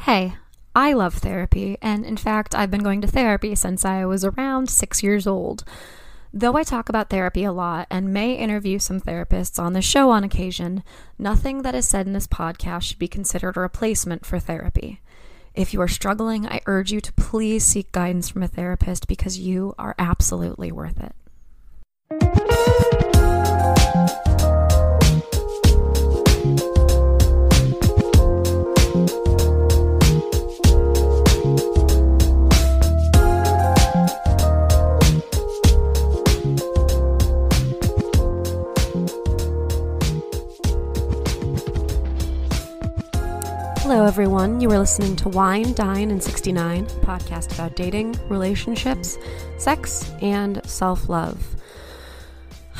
Hey, I love therapy, and in fact, I've been going to therapy since I was around 6 years old. Though I talk about therapy a lot and may interview some therapists on the show on occasion, nothing that is said in this podcast should be considered a replacement for therapy. If you are struggling, I urge you to please seek guidance from a therapist because you are absolutely worth it. Hello everyone, you are listening to Wine, Dine, and 69, a podcast about dating, relationships, sex, and self-love.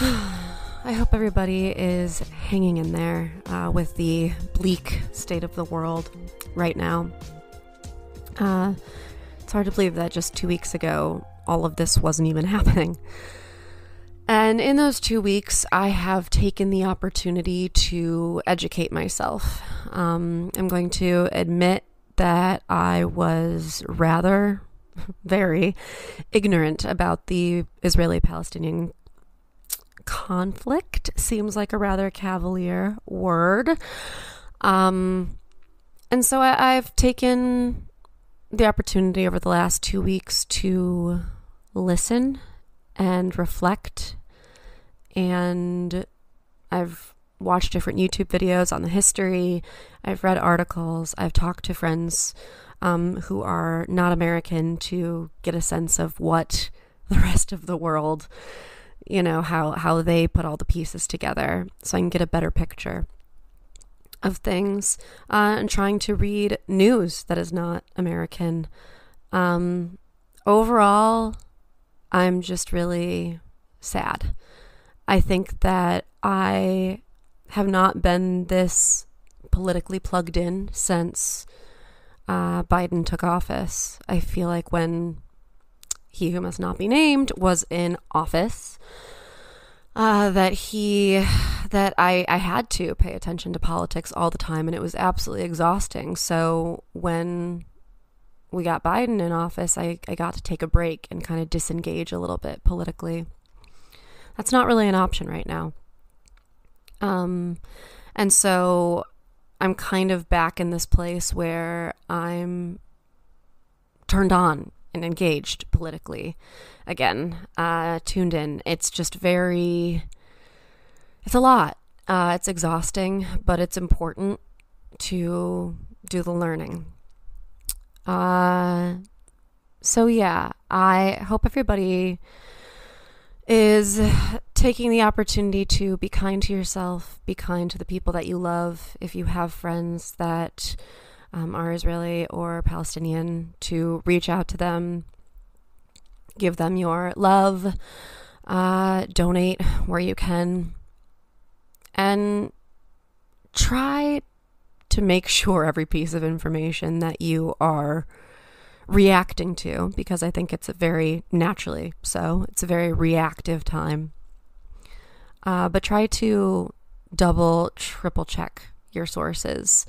I hope everybody is hanging in there with the bleak state of the world right now. It's hard to believe that just 2 weeks ago, all of this wasn't even happening. And in those 2 weeks, I have taken the opportunity to educate myself. I'm going to admit that I was rather very ignorant about the Israeli-Palestinian conflict. Seems like a rather cavalier word. And so I've taken the opportunity over the last 2 weeks to listen and reflect, and I've watched different YouTube videos on the history. I've read articles. I've talked to friends who are not American to get a sense of what the rest of the world, how they put all the pieces together so I can get a better picture of things, and trying to read news that is not American. Overall, I'm just really sad. I think that I have not been this politically plugged in since Biden took office. I feel like when he who must not be named was in office, that I had to pay attention to politics all the time, and it was absolutely exhausting. So when we got Biden in office, I got to take a break and kind of disengage a little bit politically. That's not really an option right now. And so I'm kind of back in this place where I'm turned on and engaged politically again, tuned in. It's just it's a lot. It's exhausting, but it's important to do the learning. So yeah, I hope everybody is taking the opportunity to be kind to yourself, be kind to the people that you love. If you have friends that are Israeli or Palestinian, to reach out to them, give them your love, donate where you can, and try to make sure every piece of information that you are reacting to, because I think it's a very reactive time. But try to double, triple check your sources.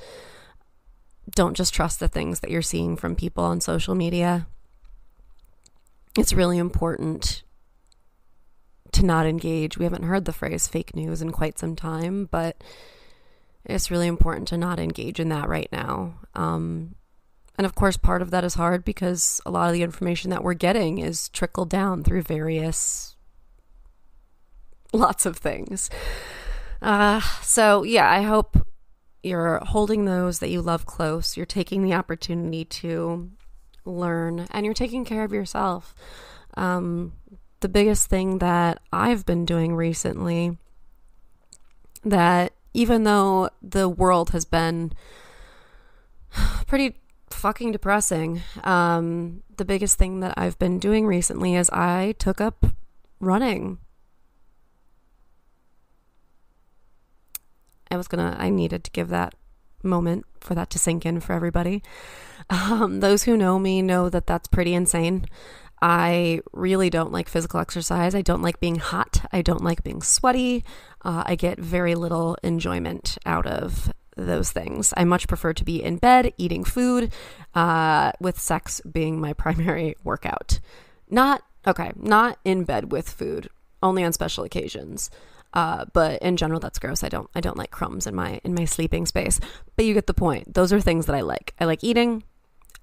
Don't just trust the things that you're seeing from people on social media. It's really important to not engage. We haven't heard the phrase fake news in quite some time, but it's really important to not engage in that right now. And of course, part of that is hard because a lot of the information that we're getting is trickled down through lots of things. So yeah, I hope you're holding those that you love close. You're taking the opportunity to learn, and you're taking care of yourself. The biggest thing that I've been doing recently, that even though the world has been pretty fucking depressing, the biggest thing that I've been doing recently is I took up running. I needed to give that moment for that to sink in for everybody. Those who know me know that that's pretty insane. I really don't like physical exercise. I don't like being hot. I don't like being sweaty. I get very little enjoyment out of those things. I much prefer to be in bed eating food, with sex being my primary workout. Not in bed with food, only on special occasions. But in general, that's gross. I don't like crumbs in my sleeping space. But you get the point. Those are things that I like. I like eating.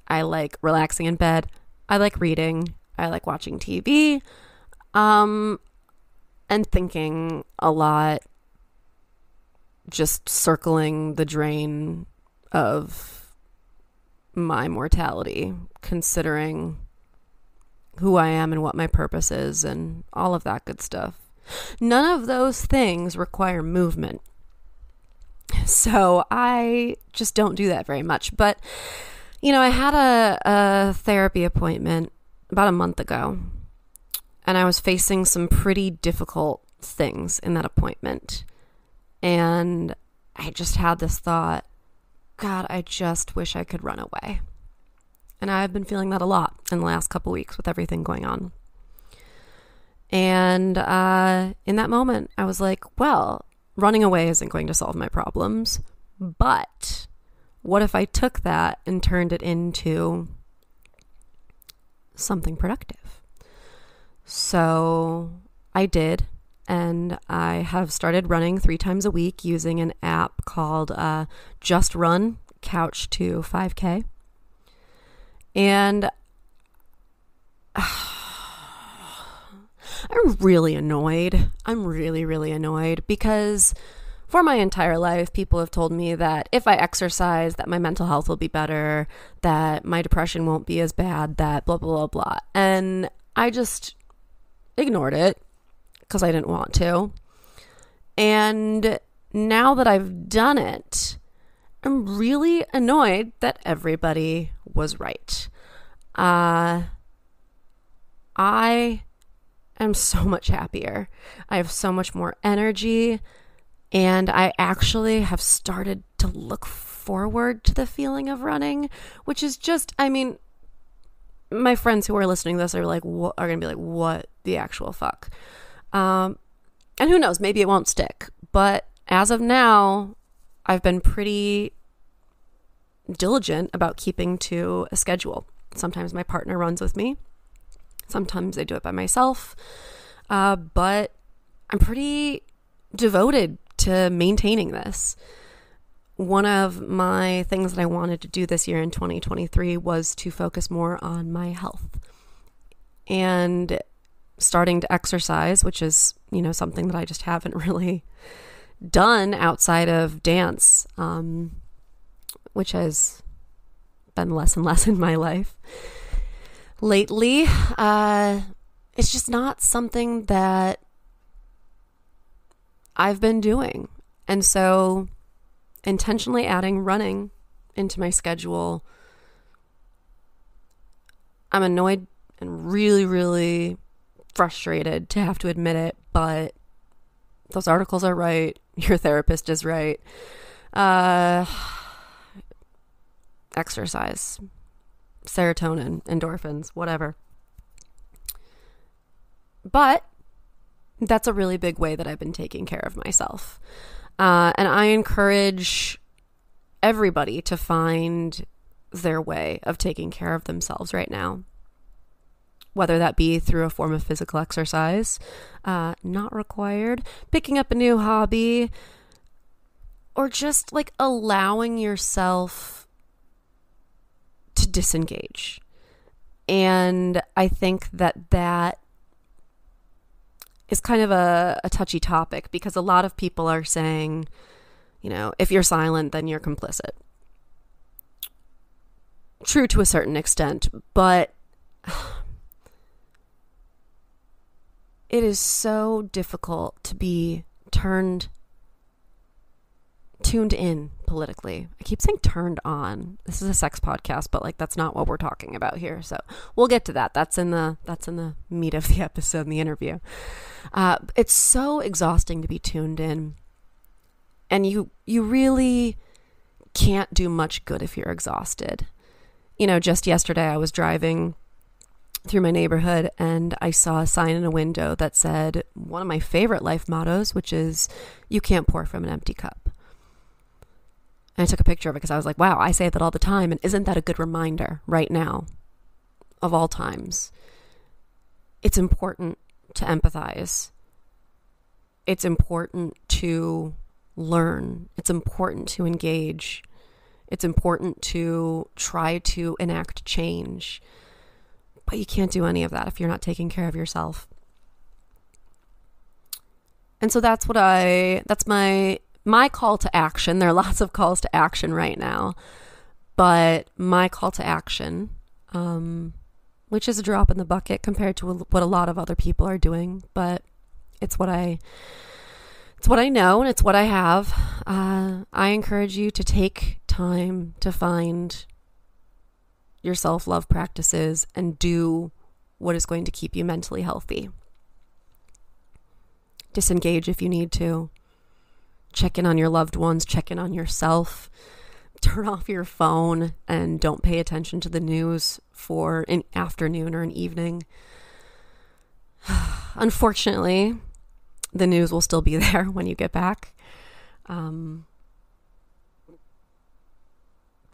I like relaxing in bed. I like reading. I like watching TV. And thinking a lot, just circling the drain of my mortality, considering who I am and what my purpose is and all of that good stuff. None of those things require movement. So I just don't do that very much. But, I had a therapy appointment about a month ago, and I was facing some pretty difficult things in that appointment. And I just had this thought, God, I just wish I could run away. And I've been feeling that a lot in the last couple weeks with everything going on. And in that moment, I was like, well, running away isn't going to solve my problems. But what if I took that and turned it into something productive? So I did. And I have started running 3 times a week using an app called Just Run Couch to 5K. And I'm really annoyed. I'm really, really annoyed because for my entire life, people have told me that if I exercise, that my mental health will be better, that my depression won't be as bad, that blah, blah, blah, blah. And I just ignored it because I didn't want to. And now that I've done it, I'm really annoyed that everybody was right. I am so much happier. I have so much more energy, and I actually have started to look forward to the feeling of running, which is just, my friends who are listening to this are going to be like, what the actual fuck? And who knows, maybe it won't stick. But as of now, I've been pretty diligent about keeping to a schedule. Sometimes my partner runs with me. Sometimes I do it by myself. But I'm pretty devoted to maintaining this. One of my things that I wanted to do this year in 2023 was to focus more on my health. And starting to exercise, which is, something that I just haven't really done outside of dance, which has been less and less in my life lately. It's just not something that I've been doing. And so intentionally adding running into my schedule, I'm annoyed and really, really frustrated to have to admit it, but those articles are right. Your therapist is right. Exercise, serotonin, endorphins, whatever. But that's a really big way that I've been taking care of myself. And I encourage everybody to find their way of taking care of themselves right now. Whether that be through a form of physical exercise, not required, picking up a new hobby, or just allowing yourself to disengage. And I think that is kind of a touchy topic because a lot of people are saying, if you're silent, then you're complicit. True to a certain extent, but it is so difficult to be tuned in politically. I keep saying turned on. This is a sex podcast, but that's not what we're talking about here. So we'll get to that. That's in the meat of the episode and the interview. It's so exhausting to be tuned in, and you really can't do much good if you're exhausted. Just yesterday I was driving through my neighborhood and I saw a sign in a window that said one of my favorite life mottos, which is, you can't pour from an empty cup. And I took a picture of it because I was like, wow, I say that all the time. And isn't that a good reminder right now of all times? It's important to empathize. It's important to learn. It's important to engage. It's important to try to enact change. But you can't do any of that if you're not taking care of yourself. And so that's my call to action. There are lots of calls to action right now, but my call to action, which is a drop in the bucket compared to what a lot of other people are doing, but it's what I know and it's what I have. I encourage you to take time to find your self-love practices and do what is going to keep you mentally healthy. Disengage if you need to. Check in on your loved ones, check in on yourself. Turn off your phone and don't pay attention to the news for an afternoon or an evening. Unfortunately, the news will still be there when you get back. But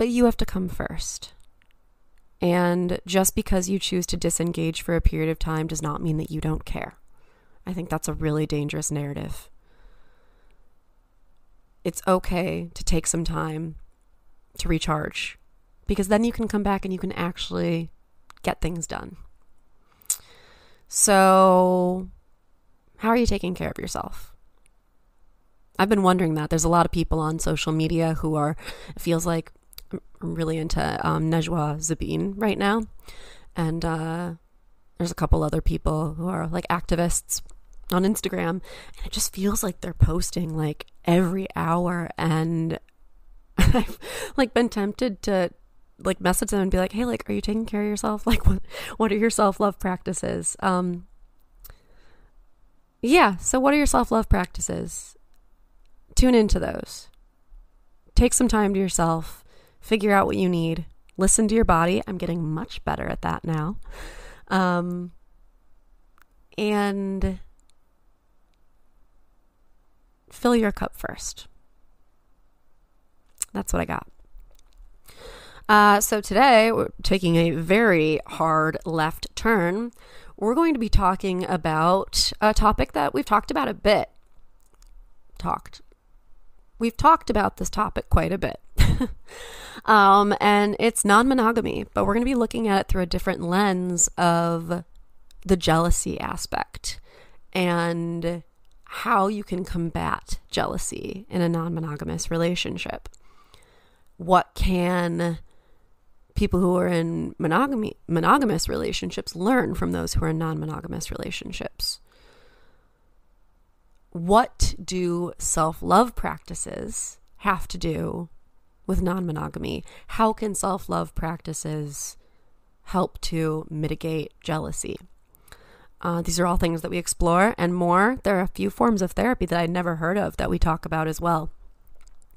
you have to come first. And just because you choose to disengage for a period of time does not mean that you don't care. I think that's a really dangerous narrative. It's okay to take some time to recharge, because then you can come back and you can actually get things done. So, how are you taking care of yourself? I've been wondering that. There's a lot of people on social media who are, it feels like, I'm really into Najwa Zabin right now. And there's a couple other people who are like activists on Instagram, and it just feels like they're posting like every hour, and I've like been tempted to like message them and be like, hey, like, are you taking care of yourself? Like, what are your self-love practices? Yeah, so what are your self-love practices? Tune into those. Take some time to yourself, figure out what you need, listen to your body. I'm getting much better at that now. And fill your cup first. That's what I got. So today, we're taking a very hard left turn. We're going to be talking about a topic that we've talked about a bit. We've talked about this topic quite a bit. And it's non-monogamy, but we're going to be looking at it through a different lens of the jealousy aspect and how you can combat jealousy in a non-monogamous relationship. What can people who are in monogamous relationships learn from those who are in non-monogamous relationships? What do self-love practices have to do with non-monogamy? How can self-love practices help to mitigate jealousy? These are all things that we explore and more. There are a few forms of therapy that I'd never heard of that we talk about as well.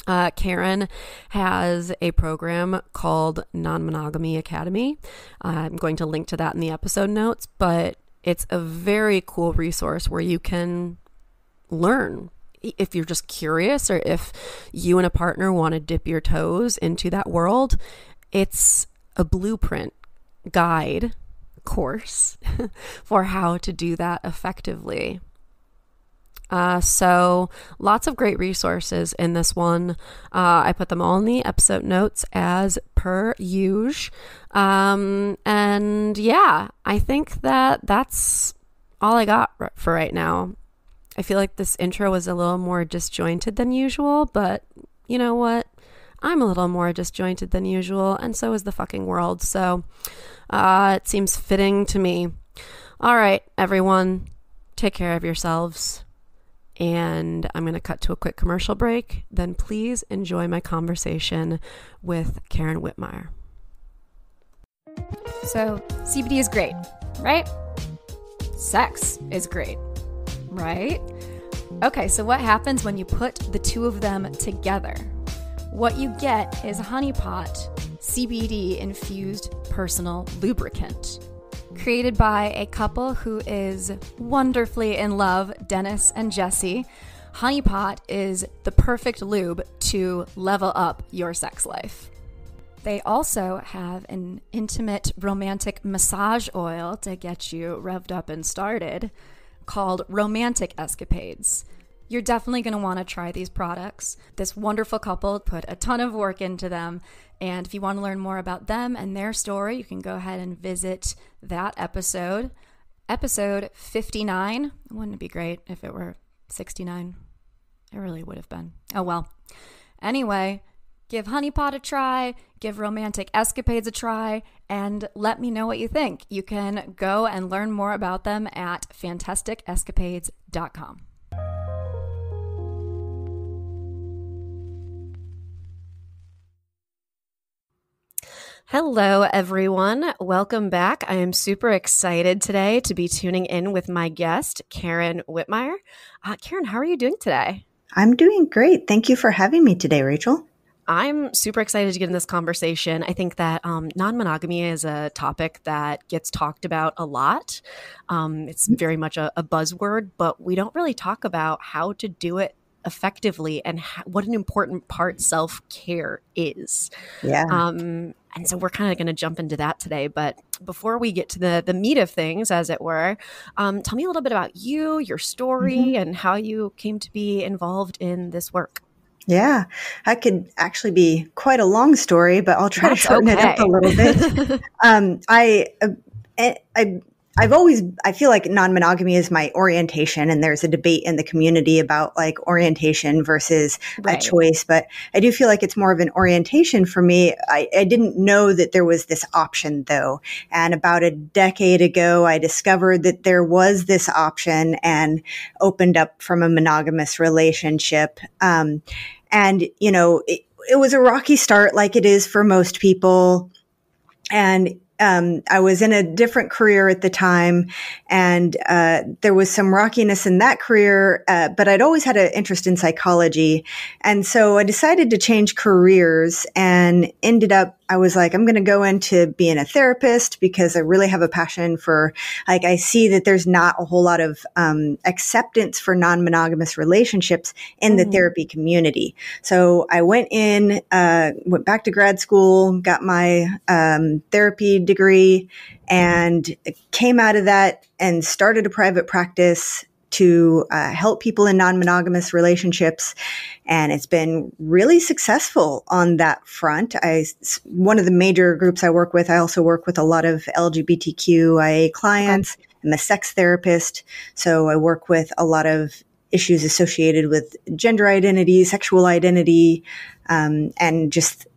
Karyn has a program called Non-monogamy Academy. I'm going to link to that in the episode notes, but it's a very cool resource where you can learn. If you're just curious, or if you and a partner want to dip your toes into that world, it's a blueprint guide course for how to do that effectively. So lots of great resources in this one. I put them all in the episode notes as per usual. And yeah, I think that's all I got for right now. I feel like this intro was a little more disjointed than usual, but you know what? I'm a little more disjointed than usual, and so is the fucking world. So it seems fitting to me. All right, everyone, take care of yourselves. And I'm going to cut to a quick commercial break. Then please enjoy my conversation with Karyn Wittmeyer. So CBD is great, right? Sex is great, right? Okay, so what happens when you put the two of them together? What you get is a honeypot CBD infused personal lubricant. Created by a couple who is wonderfully in love, Dennis and Jesse, Honeypot is the perfect lube to level up your sex life. They also have an intimate romantic massage oil to get you revved up and started called Romantic Escapades. You're definitely going to want to try these products. This wonderful couple put a ton of work into them. And if you want to learn more about them and their story, you can go ahead and visit that episode. Episode 59. Wouldn't it be great if it were 69? It really would have been. Oh, well. Anyway, give Honey Pot a try, give Romantic Escapades a try, and let me know what you think. You can go and learn more about them at fantasticescapades.com. Hello, everyone. Welcome back. I am super excited today to be tuning in with my guest, Karyn Wittmeyer. Karyn, how are you doing today? I'm doing great. Thank you for having me today, Rachel. I'm super excited to get in this conversation. I think that non-monogamy is a topic that gets talked about a lot. It's very much a buzzword, but we don't really talk about how to do it effectively and what an important part self-care is. Yeah. And so we're kind of going to jump into that today. But before we get to the meat of things, as it were, tell me a little bit about you, your story, and how you came to be involved in this work. Yeah, that could actually be quite a long story, but I'll try to shorten it up a little bit. I feel like non-monogamy is my orientation, and there's a debate in the community about like orientation versus a choice, but I do feel like it's more of an orientation for me. I didn't know that there was this option though. And about a decade ago, I discovered that there was this option and opened up from a monogamous relationship. And, you know, it was a rocky start like it is for most people. And I was in a different career at the time, and there was some rockiness in that career, but I'd always had an interest in psychology. And so I decided to change careers and ended up, I was like, I'm going to go into being a therapist because I really have a passion for, like, I see that there's not a whole lot of acceptance for non-monogamous relationships in the therapy community. So I went back to grad school, got my therapy degree, and came out of that and started a private practice to help people in non-monogamous relationships. And it's been really successful on that front. One of the major groups I work with, I also work with a lot of LGBTQIA clients. Okay. I'm a sex therapist. So I work with a lot of issues associated with gender identity, sexual identity, and just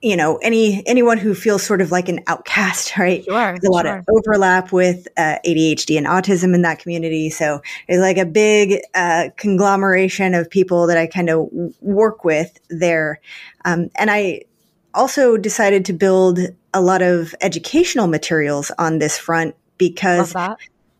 you know, anyone who feels sort of like an outcast, right? Sure, there's a lot of overlap with ADHD and autism in that community. So there's like a big conglomeration of people that I kind of work with there. And I also decided to build a lot of educational materials on this front because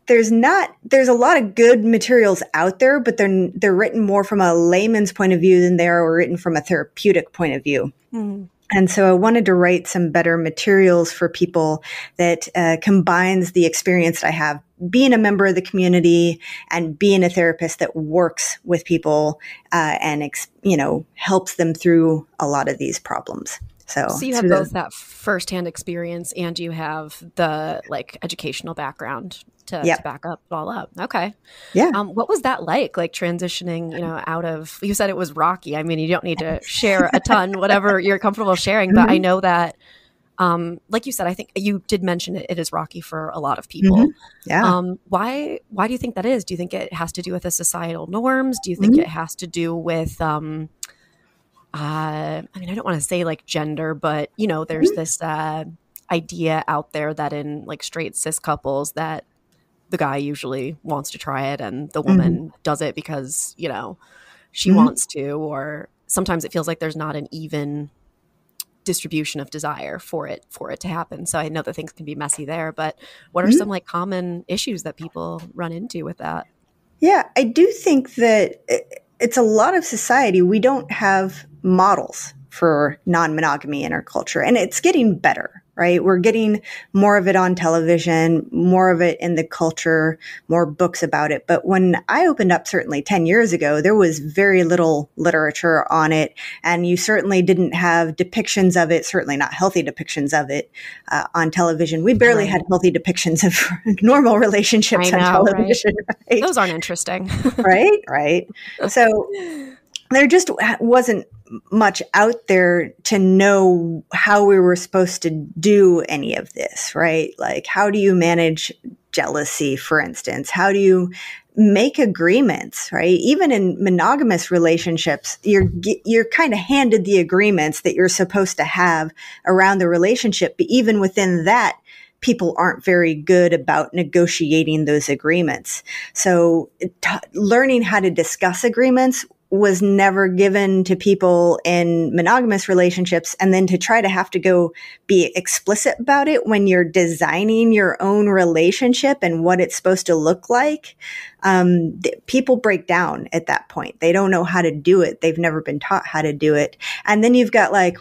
there's a lot of good materials out there, but they're written more from a layman's point of view than they are written from a therapeutic point of view. Mm-hmm. And so I wanted to write some better materials for people that combines the experience that I have being a member of the community and being a therapist that works with people and helps them through a lot of these problems. So you have both that firsthand experience and you have the like educational background to back up it all up. Okay. Yeah. What was that like transitioning, out of, you said it was rocky. I mean, you don't need to share a ton, whatever you're comfortable sharing, but I know that, like you said, I think you did mention it is rocky for a lot of people. Mm-hmm. Yeah. Why do you think that is? Do you think it has to do with the societal norms? Do you think it has to do with, I don't want to say like gender, but there's this idea out there that in like straight cis couples that the guy usually wants to try it and the woman does it because, she wants to, or sometimes it feels like there's not an even distribution of desire for it to happen. So I know that things can be messy there, but what are some like common issues that people run into with that? Yeah, I do think that it's a lot of society. We don't have models for non-monogamy in our culture, and it's getting better, right? We're getting more of it on television, more of it in the culture, more books about it. But when I opened up, certainly 10 years ago, there was very little literature on it. And you certainly didn't have depictions of it, certainly not healthy depictions of it on television. We barely had healthy depictions of normal relationships on television. Right? Those aren't interesting. Right. So there just wasn't much out there to know how we were supposed to do any of this, right? Like, how do you manage jealousy, for instance? How do you make agreements, right? Even in monogamous relationships, you're kind of handed the agreements that you're supposed to have around the relationship. But even within that, people aren't very good about negotiating those agreements. So learning how to discuss agreements was never given to people in monogamous relationships. And then to try to have to go be explicit about it when you're designing your own relationship and what it's supposed to look like, people break down at that point. They don't know how to do it. They've never been taught how to do it. And then you've got like,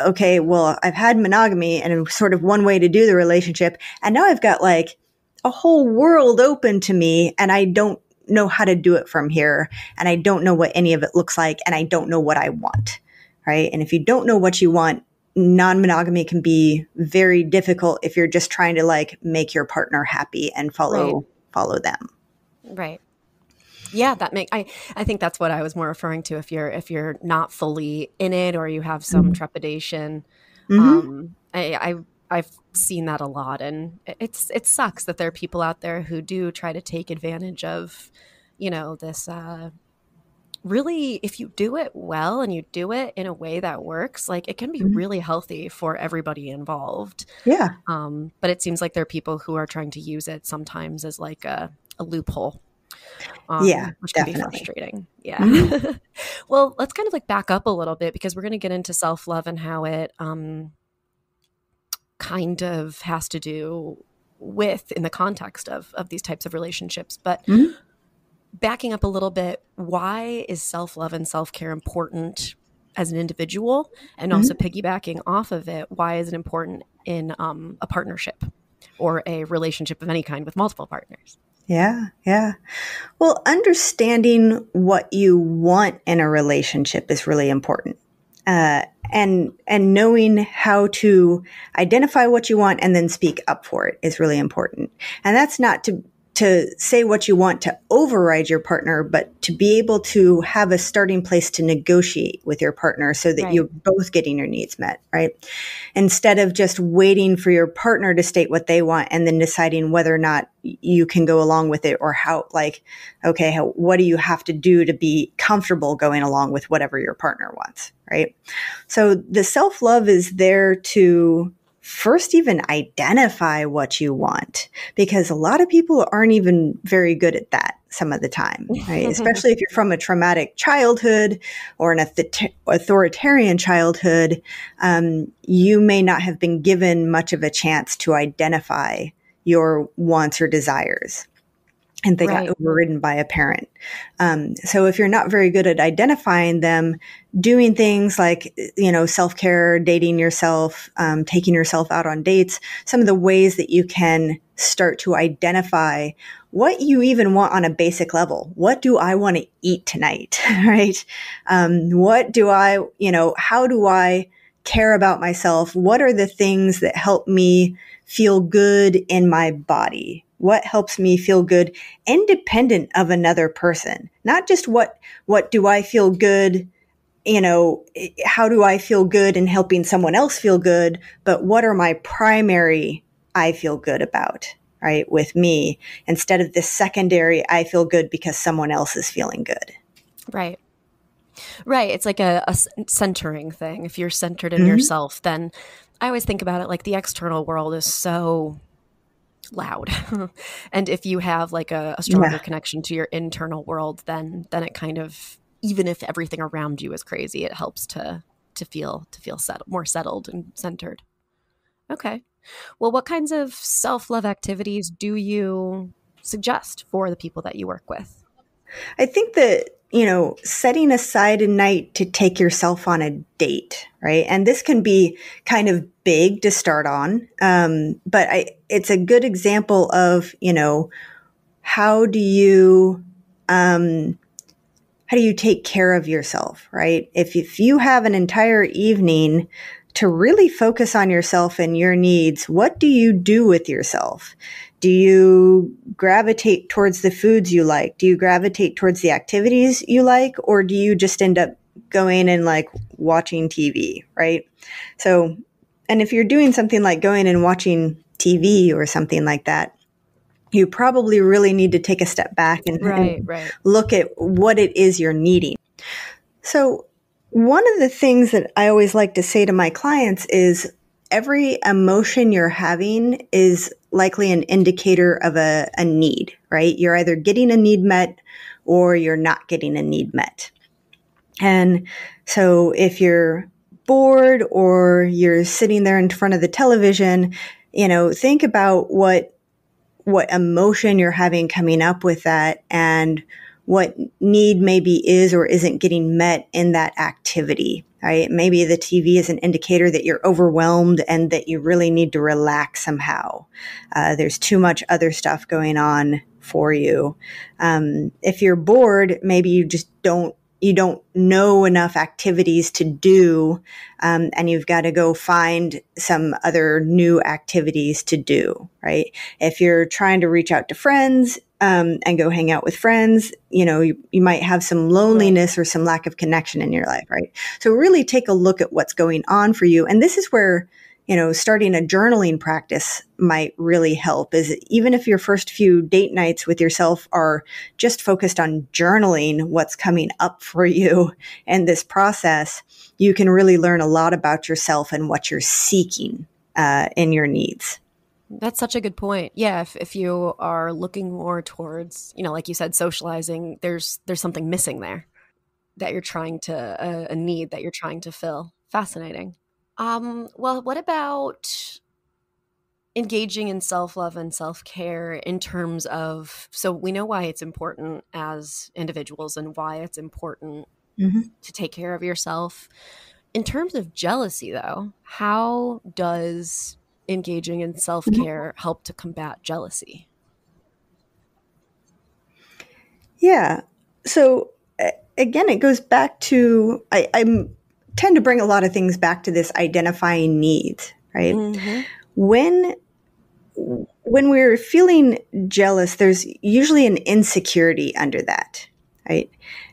okay, well, I've had monogamy and sort of one way to do the relationship. And now I've got like a whole world open to me and I don't know how to do it from here. And I don't know what any of it looks like. And I don't know what I want. Right. And if you don't know what you want, non-monogamy can be very difficult if you're just trying to like make your partner happy and follow them. Right. Yeah, I think that's what I was more referring to. If you're not fully in it or you have some trepidation, I've seen that a lot, and it sucks that there are people out there who do try to take advantage of, this. Really, if you do it well and you do it in a way that works, like it can be really healthy for everybody involved. Yeah. But it seems like there are people who are trying to use it sometimes as like a loophole. Which can be frustrating. Yeah. Well, let's kind of like back up a little bit because we're going to get into self-love and how it kind of has to do with in the context of these types of relationships. But backing up a little bit, why is self-love and self-care important as an individual? And also piggybacking off of it, why is it important in a partnership or a relationship of any kind with multiple partners? Yeah. Well, understanding what you want in a relationship is really important. And knowing how to identify what you want and then speak up for it is really important. And that's not to say what you want to override your partner, but to be able to have a starting place to negotiate with your partner so that you're both getting your needs met, right? Instead of just waiting for your partner to state what they want and then deciding whether or not you can go along with it or what do you have to do to be comfortable going along with whatever your partner wants, right? So the self-love is there to first even identify what you want, because a lot of people aren't even very good at that some of the time, right? Especially if you're from a traumatic childhood or an authoritarian childhood, you may not have been given much of a chance to identify your wants or desires. And they got overridden by a parent. So if you're not very good at identifying them, doing things like, self-care, dating yourself, taking yourself out on dates, some of the ways that you can start to identify what you even want on a basic level. What do I want to eat tonight? Right? What do how do I care about myself? What are the things that help me feel good in my body? What helps me feel good independent of another person? Not just what do I feel good, how do I feel good in helping someone else feel good, but what are my primary I feel good about, right, with me, instead of the secondary I feel good because someone else is feeling good. Right. It's like a centering thing. If you're centered in yourself, then I always think about it like the external world is so loud. And if you have like a stronger connection to your internal world, then it kind of, even if everything around you is crazy, it helps to feel more settled and centered. Okay. Well, what kinds of self-love activities do you suggest for the people that you work with? I think that setting aside a night to take yourself on a date, right? And this can be kind of big to start on. But it's a good example of, how do you take care of yourself, right? If you have an entire evening to really focus on yourself and your needs, what do you do with yourself? Do you gravitate towards the foods you like? Do you gravitate towards the activities you like? Or do you just end up going and like watching TV, right? So, and if you're doing something like going and watching TV or something like that, you probably really need to take a step back and look at what it is you're needing. So one of the things that I always like to say to my clients is every emotion you're having is likely an indicator of a need, right? You're either getting a need met or you're not getting a need met. And so if you're bored or you're sitting there in front of the television, think about what emotion you're having coming up with that and what need maybe is or isn't getting met in that activity, right? Maybe the TV is an indicator that you're overwhelmed and that you really need to relax somehow. There's too much other stuff going on for you. If you're bored, maybe you just don't know enough activities to do, and you've got to go find some other new activities to do, right? If you're trying to reach out to friends and go hang out with friends, you might have some loneliness or some lack of connection in your life, right? So really take a look at what's going on for you. And this is where starting a journaling practice might really help. Is even if your first few date nights with yourself are just focused on journaling what's coming up for you in this process, you can really learn a lot about yourself and what you're seeking in your needs. That's such a good point. Yeah, if you are looking more towards, like you said, socializing, there's something missing there that you're trying to, a need that you're trying to fill. Fascinating. Well, what about engaging in self-love and self-care in terms of, so we know why it's important as individuals and why it's important to take care of yourself. In terms of jealousy, though, how does engaging in self-care help to combat jealousy? Yeah. So again, it goes back to, I tend to bring a lot of things back to this identifying needs, right? Mm-hmm. When we're feeling jealous, there's usually an insecurity under that, right?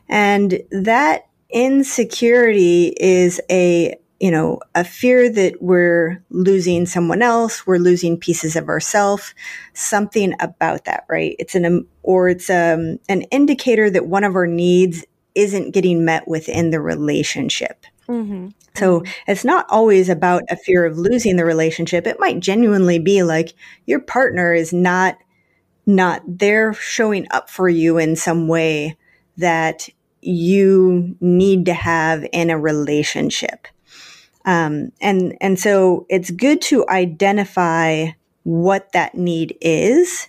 And that insecurity is a fear that we're losing someone else, we're losing pieces of ourselves, something about that, right? It's an indicator that one of our needs isn't getting met within the relationship. Mm-hmm. So it's not always about a fear of losing the relationship. It might genuinely be like your partner is not there showing up for you in some way that you need to have in a relationship. And so it's good to identify what that need is.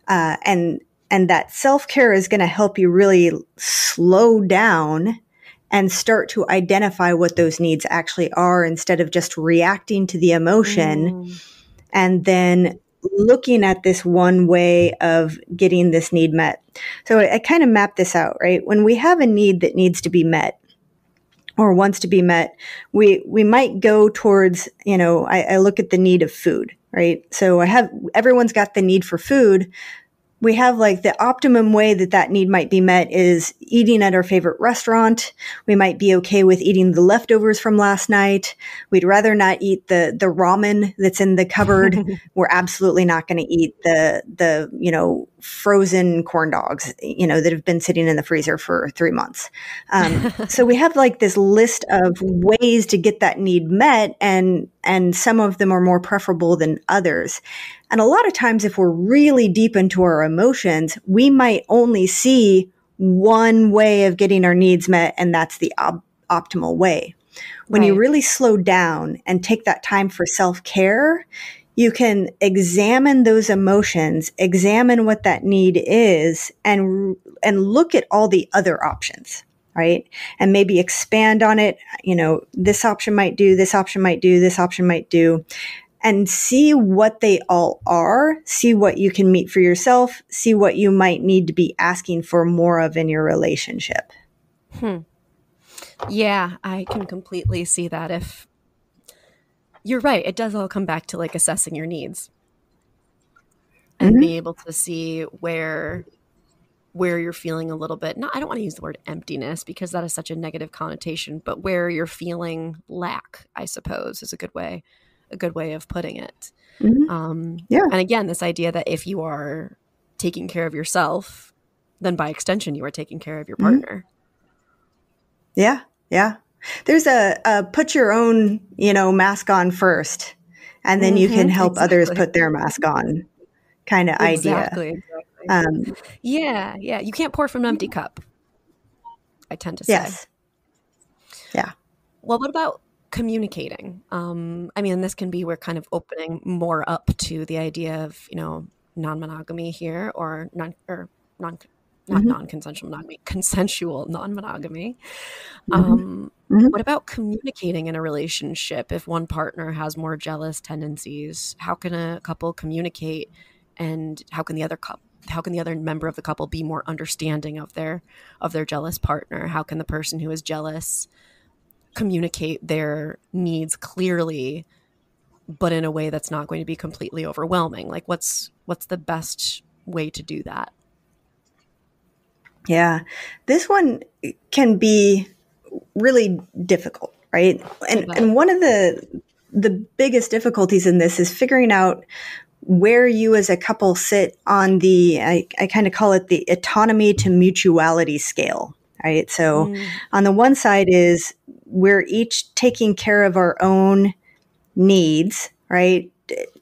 And that self-care is going to help you really slow down and start to identify what those needs actually are instead of just reacting to the emotion and then looking at this one way of getting this need met. So I kind of map this out, right? When we have a need that needs to be met or wants to be met, we might go towards, I look at the need of food, right? So everyone's got the need for food. We have like the optimum way that need might be met is eating at our favorite restaurant. We might be okay with eating the leftovers from last night. We'd rather not eat the ramen that's in the cupboard. We're absolutely not going to eat the frozen corn dogs, that have been sitting in the freezer for 3 months. So we have like this list of ways to get that need met, and some of them are more preferable than others. And a lot of times, if we're really deep into our emotions, we might only see one way of getting our needs met, and that's the optimal way. When you really slow down and take that time for self-care, you can examine those emotions, examine what that need is, and look at all the other options, right? And maybe expand on it. You know, this option might do, this option might do, this option might do, and see what they all are, see what you can meet for yourself, see what you might need to be asking for more of in your relationship. Yeah, I can completely see that. If you're right, it does all come back to like assessing your needs and being able to see where you're feeling a little bit, I don't want to use the word emptiness because that is such a negative connotation, but where you're feeling lack, I suppose, is a good way of putting it. And again, this idea that if you are taking care of yourself, then by extension, you are taking care of your partner. Yeah. Yeah. There's a put your own, mask on first, and then you can help others put their mask on kind of idea. Exactly. Yeah. You can't pour from an empty cup, I tend to say. Yes. Yeah. Well, what about communicating? I mean, this can be, we're kind of opening more up to the idea of, non-monogamy here, or non-consensual monogamy, consensual non-monogamy. What about communicating in a relationship? If one partner has more jealous tendencies, how can a couple communicate, and how can the other member of the couple be more understanding of their jealous partner? How can the person who is jealous communicate their needs clearly, but in a way that's not going to be completely overwhelming? Like, what's the best way to do that? Yeah, this one can be really difficult, right? And one of the biggest difficulties in this is figuring out where you as a couple sit on the, I kind of call it the autonomy to mutuality scale, right? So on the one side is we're each taking care of our own needs, right,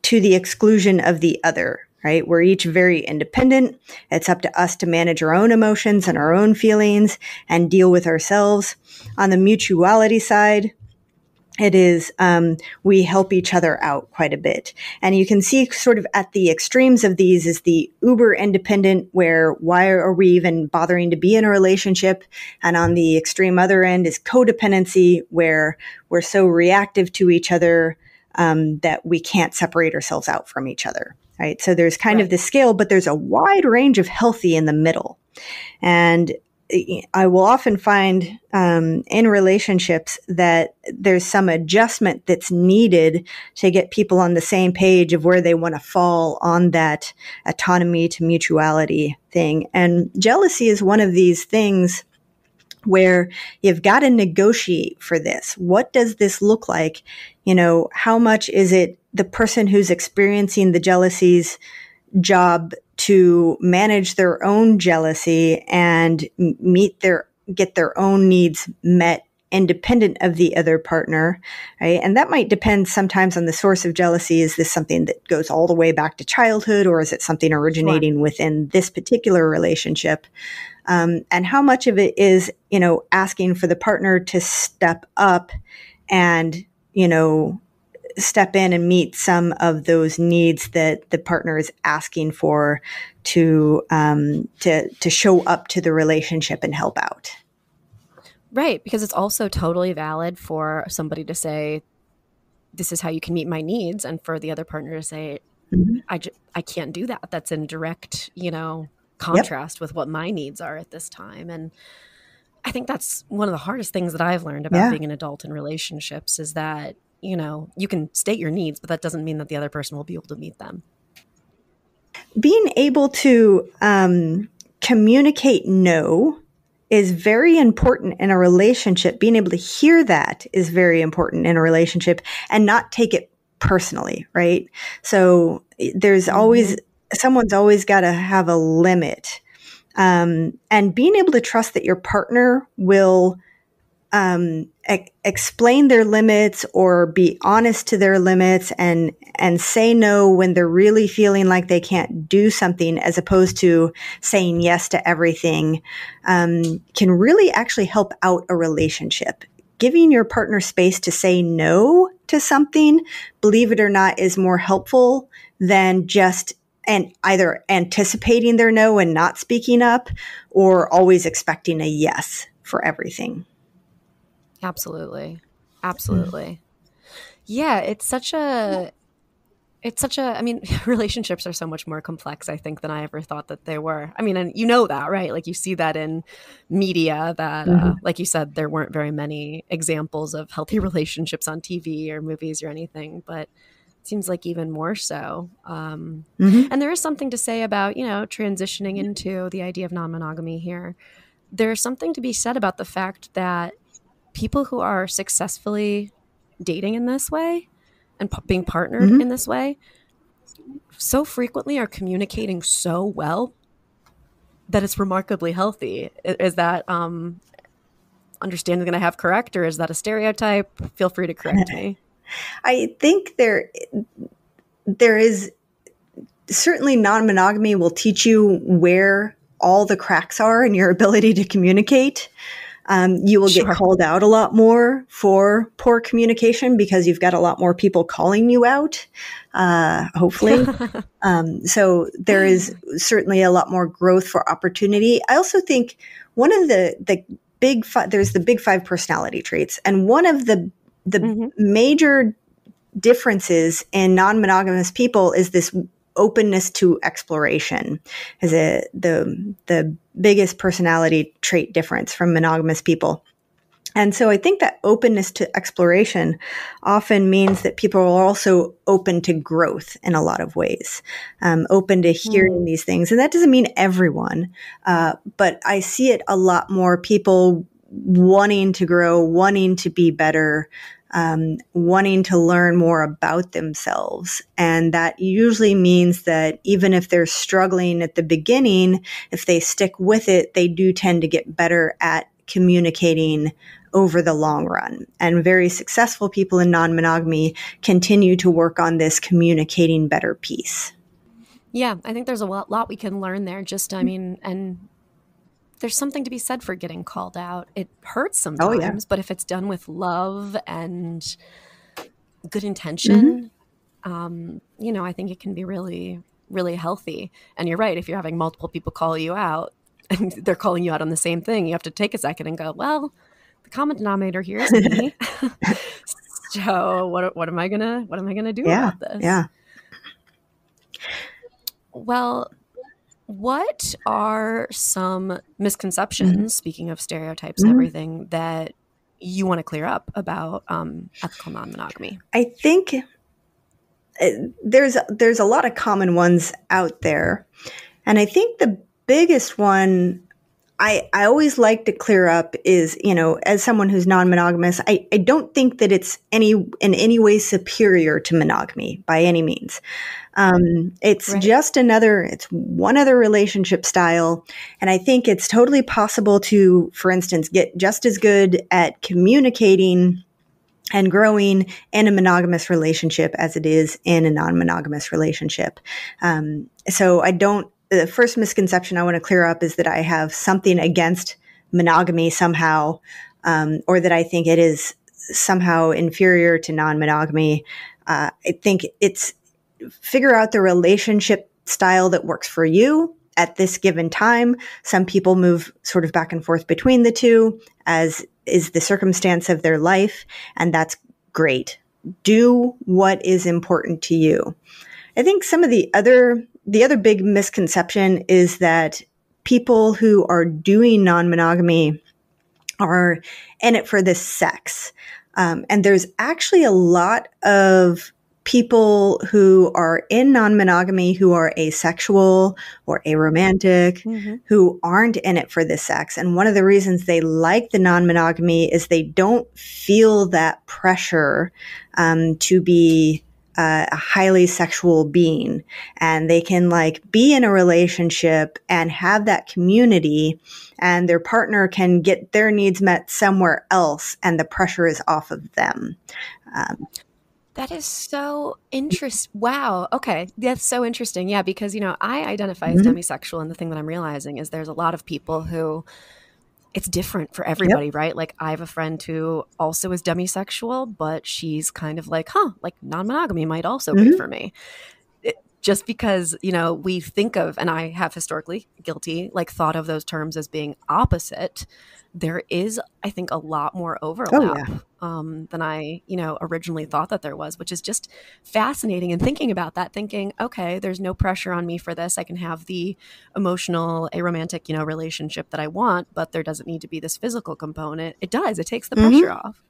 to the exclusion of the other, right? We're each very independent. It's up to us to manage our own emotions and our own feelings and deal with ourselves. On the mutuality side, it is we help each other out quite a bit. And you can see sort of at the extremes of these is the uber independent, where why are we even bothering to be in a relationship? And on the extreme other end is codependency, where we're so reactive to each other that we can't separate ourselves out from each other. Right. So there's kind of this scale, but there's a wide range of healthy in the middle. And I will often find in relationships that there's some adjustment that's needed to get people on the same page of where they want to fall on that autonomy to mutuality thing. And jealousy is one of these things where you've got to negotiate for this. What does this look like? How much is it the person who's experiencing the jealousy's job to manage their own jealousy and get their own needs met independent of the other partner, right? And that might depend sometimes on the source of jealousy. Is this something that goes all the way back to childhood, or is it something originating within this particular relationship? And how much of it is, asking for the partner to step up and, step in and meet some of those needs that the partner is asking for to show up to the relationship and help out. Right, because it's also totally valid for somebody to say, this is how you can meet my needs, and for the other partner to say, I can't do that. That's in direct, contrast with what my needs are at this time. And I think that's one of the hardest things that I've learned about being an adult in relationships is that, you can state your needs, but that doesn't mean that the other person will be able to meet them. Being able to communicate no is very important in a relationship. Being able to hear that is very important in a relationship and not take it personally, right? So there's always, someone's always got to have a limit. And being able to trust that your partner will explain their limits or be honest to their limits and say no when they're really feeling like they can't do something, as opposed to saying yes to everything, can really actually help out a relationship. Giving your partner space to say no to something, believe it or not, is more helpful than just and either anticipating their no and not speaking up, or always expecting a yes for everything. Absolutely. Absolutely. Yeah, I mean, relationships are so much more complex, I think, than I ever thought that they were. I mean, and you know that, right? Like you see that in media that, like you said, there weren't very many examples of healthy relationships on TV or movies or anything, but it seems like even more so. And there is something to say about, transitioning into the idea of non-monogamy here. There's something to be said about the fact that people who are successfully dating in this way and being partnered in this way so frequently are communicating so well that it's remarkably healthy. Is that understanding that I have correct, or is that a stereotype? Feel free to correct me. I think there is certainly non-monogamy will teach you where all the cracks are in your ability to communicate. You will get called out a lot more for poor communication because you've got a lot more people calling you out, hopefully. So there is certainly a lot more growth for opportunity. I also think one of the big there's the big 5 personality traits, and one of the major differences in non-monogamous people is this openness to exploration is the biggest personality trait difference from monogamous people. And so I think that openness to exploration often means that people are also open to growth in a lot of ways, open to hearing these things. And that doesn't mean everyone, but I see it a lot more people wanting to grow, wanting to be better, wanting to learn more about themselves. And that usually means that even if they're struggling at the beginning, if they stick with it, they do tend to get better at communicating over the long run. And very successful people in non-monogamy continue to work on this communicating better piece. Yeah, I think there's a lot we can learn there. And there's something to be said for getting called out. It hurts sometimes, but if it's done with love and good intention, I think it can be really, really healthy. And you're right. If you're having multiple people call you out and they're calling you out on the same thing, you have to take a second and go, well, the common denominator here is me. So what am I gonna do about this? Yeah. Well, what are some misconceptions, speaking of stereotypes and everything, that you want to clear up about ethical non-monogamy? I think there's a lot of common ones out there. And I think the biggest one I always like to clear up is, as someone who's non-monogamous, I don't think that it's in any way superior to monogamy by any means. It's just it's one other relationship style. And I think it's totally possible to, for instance, get just as good at communicating and growing in a monogamous relationship as it is in a non-monogamous relationship. The first misconception I want to clear up is that I have something against monogamy somehow, or that I think it is somehow inferior to non-monogamy. I think it's figure out the relationship style that works for you at this given time. Some people move sort of back and forth between the two, as is the circumstance of their life, and that's great. Do what is important to you. I think some of the other big misconception is that people who are doing non-monogamy are in it for the sex. And there's actually a lot of people who are in non-monogamy who are asexual or aromantic, who aren't in it for the sex. And one of the reasons they like the non-monogamy is they don't feel that pressure to be a highly sexual being, and they can be in a relationship and have that community, and their partner can get their needs met somewhere else, and the pressure is off of them. That is so interesting. Wow. Okay. That's so interesting. Yeah. Because, I identify as demisexual, and the thing that I'm realizing is there's a lot of people who it's different for everybody, right? Like I have a friend who also is demisexual, but she's kind of like, like non-monogamy might also be for me. Just because, we think of, and I have historically thought of those terms as being opposite, there is, I think, a lot more overlap than I, originally thought that there was, which is just fascinating. And thinking about that, thinking, okay, there's no pressure on me for this. I can have the emotional, aromantic, relationship that I want, but there doesn't need to be this physical component. It does. It takes the pressure off.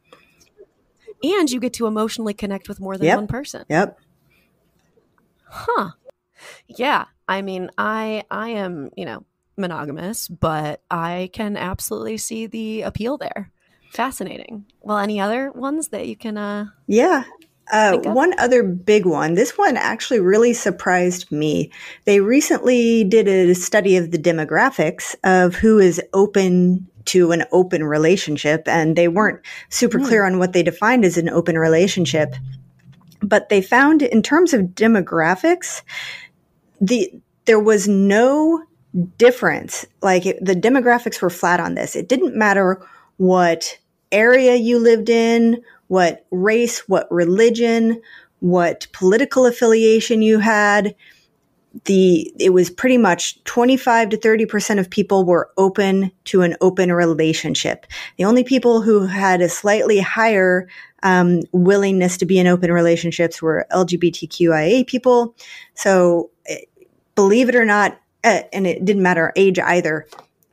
And you get to emotionally connect with more than one person. Yep. Huh. Yeah. I mean, I am, monogamous, but I can absolutely see the appeal there. Fascinating. Well, any other ones that you can one other big one. This one actually really surprised me. They recently did a study of the demographics of who is open to an open relationship, and they weren't super clear on what they defined as an open relationship. But they found in terms of demographics, there was no difference. Like the demographics were flat on this. It didn't matter what area you lived in, what race, what religion, what political affiliation you had. It was pretty much 25 to 30% of people were open to an open relationship. The only people who had a slightly higher willingness to be in open relationships were LGBTQIA people. So believe it or not, and it didn't matter age either,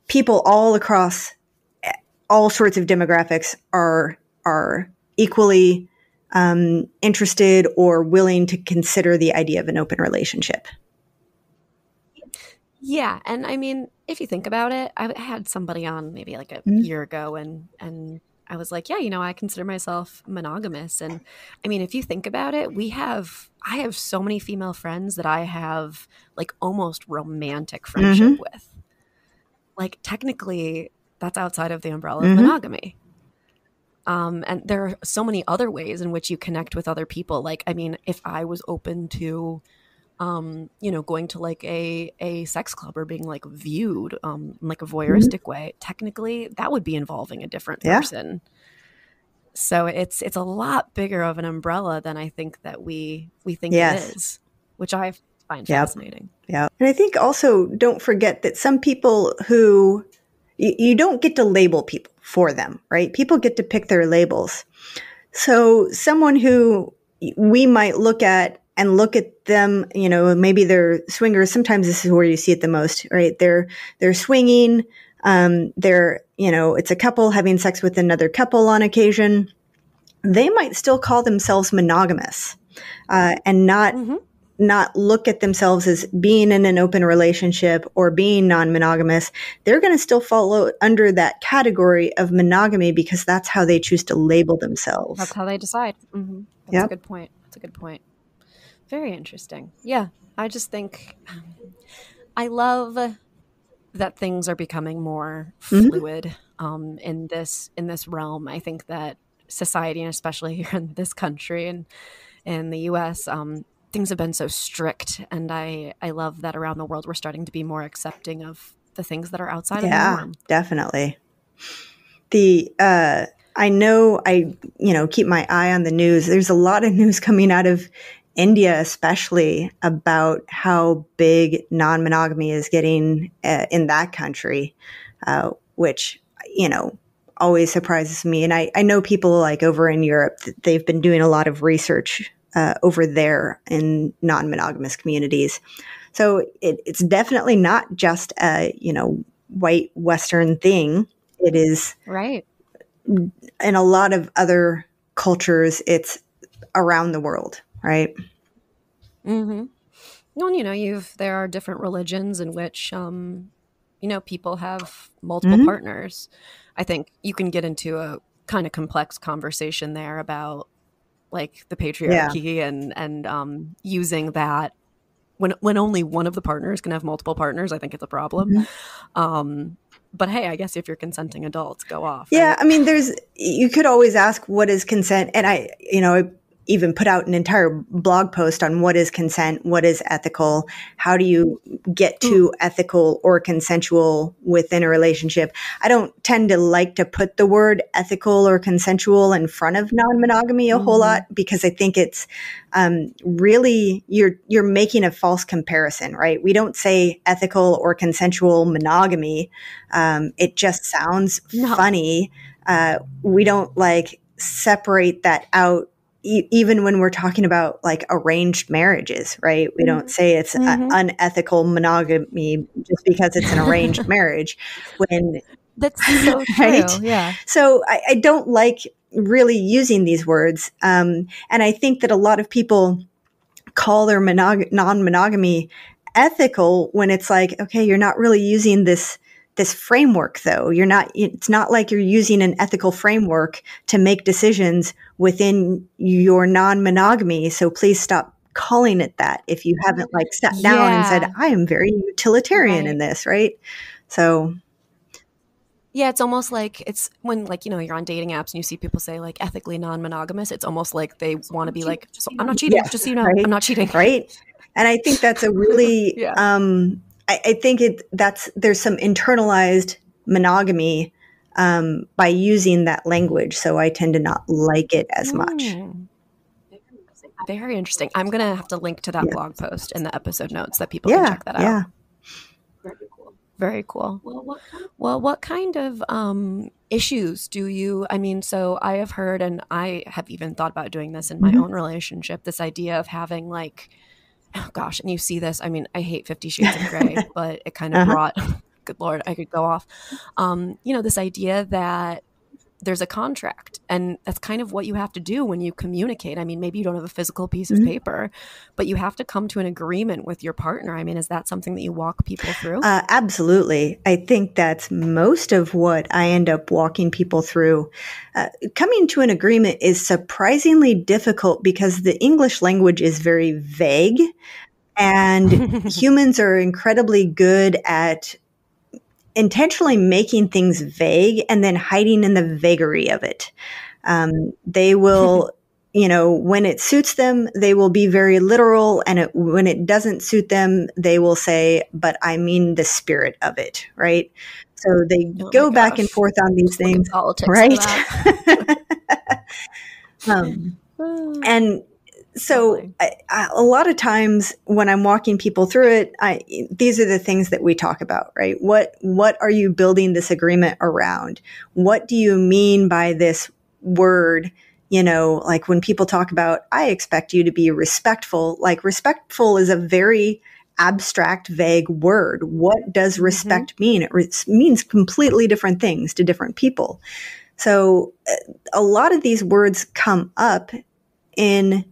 people all across all sorts of demographics are equally interested or willing to consider the idea of an open relationship. Yeah. And I mean, if you think about it, I had somebody on maybe like a year ago and I was like, yeah, I consider myself monogamous. And I mean, if you think about it, I have so many female friends that I have like almost romantic friendship with. Like technically that's outside of the umbrella of monogamy. And there are so many other ways in which you connect with other people. Like, I mean, if I was open to, going to like a sex club or being like viewed like a voyeuristic way, technically that would be involving a different person. So it's a lot bigger of an umbrella than I think that we think it is, which I find fascinating. Yeah. And I think also don't forget that some people who you don't get to label people for them, right? People get to pick their labels. So someone who we might look at them, maybe they're swingers. Sometimes this is where you see it the most, right? They're swinging. It's a couple having sex with another couple on occasion. They might still call themselves monogamous, and not look at themselves as being in an open relationship or being non-monogamous. They're going to still fall under that category of monogamy because that's how they choose to label themselves. That's how they decide. That's a good point. That's a good point. Very interesting. Yeah. I just think I love that things are becoming more fluid in this realm. I think that society, and especially here in this country and in the US, things have been so strict. And I love that around the world we're starting to be more accepting of the things that are outside of the norm. Definitely. I know I keep my eye on the news. There's a lot of news coming out of India, especially about how big non-monogamy is getting in that country, which, always surprises me. And I know people like over in Europe, they've been doing a lot of research over there in non-monogamous communities. So it's definitely not just a, white Western thing. It is right. In a lot of other cultures, it's around the world. Right. Well, there are different religions in which, people have multiple partners. I think you can get into a kind of complex conversation there about like the patriarchy and using that when only one of the partners can have multiple partners. I think it's a problem. But hey, I guess if you're consenting adults, go off. Yeah. Right? I mean, you could always ask what is consent. And even put out an entire blog post on what is consent, what is ethical, how do you get to ethical or consensual within a relationship. I don't tend to like to put the word ethical or consensual in front of non-monogamy a whole lot, because I think it's really you're making a false comparison, right? We don't say ethical or consensual monogamy. It just sounds funny. We don't like separate that out. Even when we're talking about like arranged marriages, right? We don't say it's unethical monogamy just because it's an arranged marriage. When that's so true. Right? Yeah. So I don't like really using these words. And I think that a lot of people call their non-monogamy ethical when it's like, okay, you're not really using this framework though. It's not like you're using an ethical framework to make decisions within your non-monogamy. So please stop calling it that if you haven't like sat down and said, I am very utilitarian in this, right? So yeah, it's almost like it's when like, you know, you're on dating apps and you see people say like ethically non-monogamous. It's almost like they want to be like, so I'm not cheating, just so you know, right? I'm not cheating. Right. And I think that's a really, I think there's some internalized monogamy by using that language. So I tend to not like it as much. Very interesting. I'm going to have to link to that blog post in the episode notes that people can check that out. Yeah. Very cool. Well, what kind of issues do you, I mean, so I have heard, and I have even thought about doing this in my own relationship, this idea of having like, oh gosh, and you see this, I mean, I hate 50 Shades of Grey, but it kind of brought, good Lord, I could go off. You know, this idea that there's a contract, and that's kind of what you have to do when you communicate. I mean, maybe you don't have a physical piece of paper, but you have to come to an agreement with your partner. I mean, is that something that you walk people through? Absolutely. I think that's most of what I end up walking people through. Coming to an agreement is surprisingly difficult because the English language is very vague, and humans are incredibly good at intentionally making things vague and then hiding in the vagary of it. They will, you know, when it suits them, they will be very literal. And when it doesn't suit them, they will say, but I mean the spirit of it, right? So they go back and forth on these things, right? And so a lot of times when I'm walking people through it, these are the things that we talk about, right? What are you building this agreement around? What do you mean by this word? You know, like when people talk about, I expect you to be respectful, like respectful is a very abstract, vague word. What does respect mean? It means completely different things to different people. So a lot of these words come up in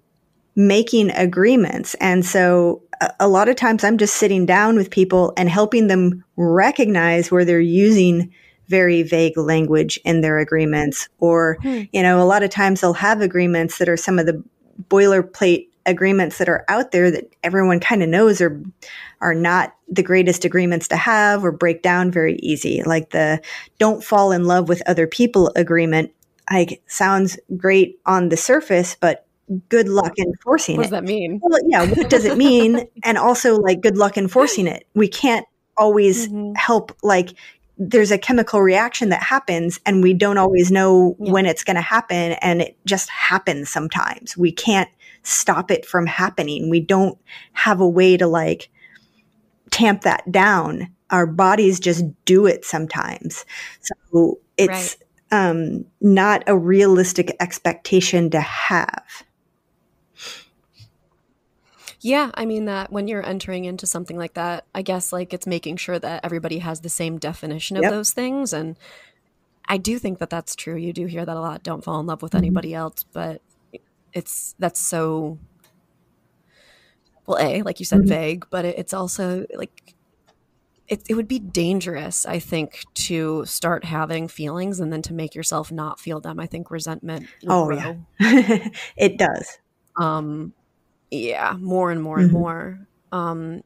making agreements. And so a lot of times I'm just sitting down with people and helping them recognize where they're using very vague language in their agreements. Or, you know, a lot of times they'll have agreements that are some of the boilerplate agreements that are out there that everyone kind of knows are not the greatest agreements to have or break down very easy. Like the don't fall in love with other people agreement, like sounds great on the surface, but good luck enforcing it. What does that mean? Well, yeah, what does it mean? And also like good luck enforcing it. We can't always help, like there's a chemical reaction that happens and we don't always know when it's going to happen, and it just happens sometimes. We can't stop it from happening. We don't have a way to like tamp that down. Our bodies just do it sometimes. So it's not a realistic expectation to have. Yeah, I mean that when you're entering into something like that, I guess like it's making sure that everybody has the same definition of those things. And I do think that that's true. You do hear that a lot. Don't fall in love with anybody else. But that's so, well, like you said, vague, but it's also like, it would be dangerous, I think, to start having feelings and then to make yourself not feel them. I think resentment will grow. Yeah. It does. Yeah, more and more and more. Well,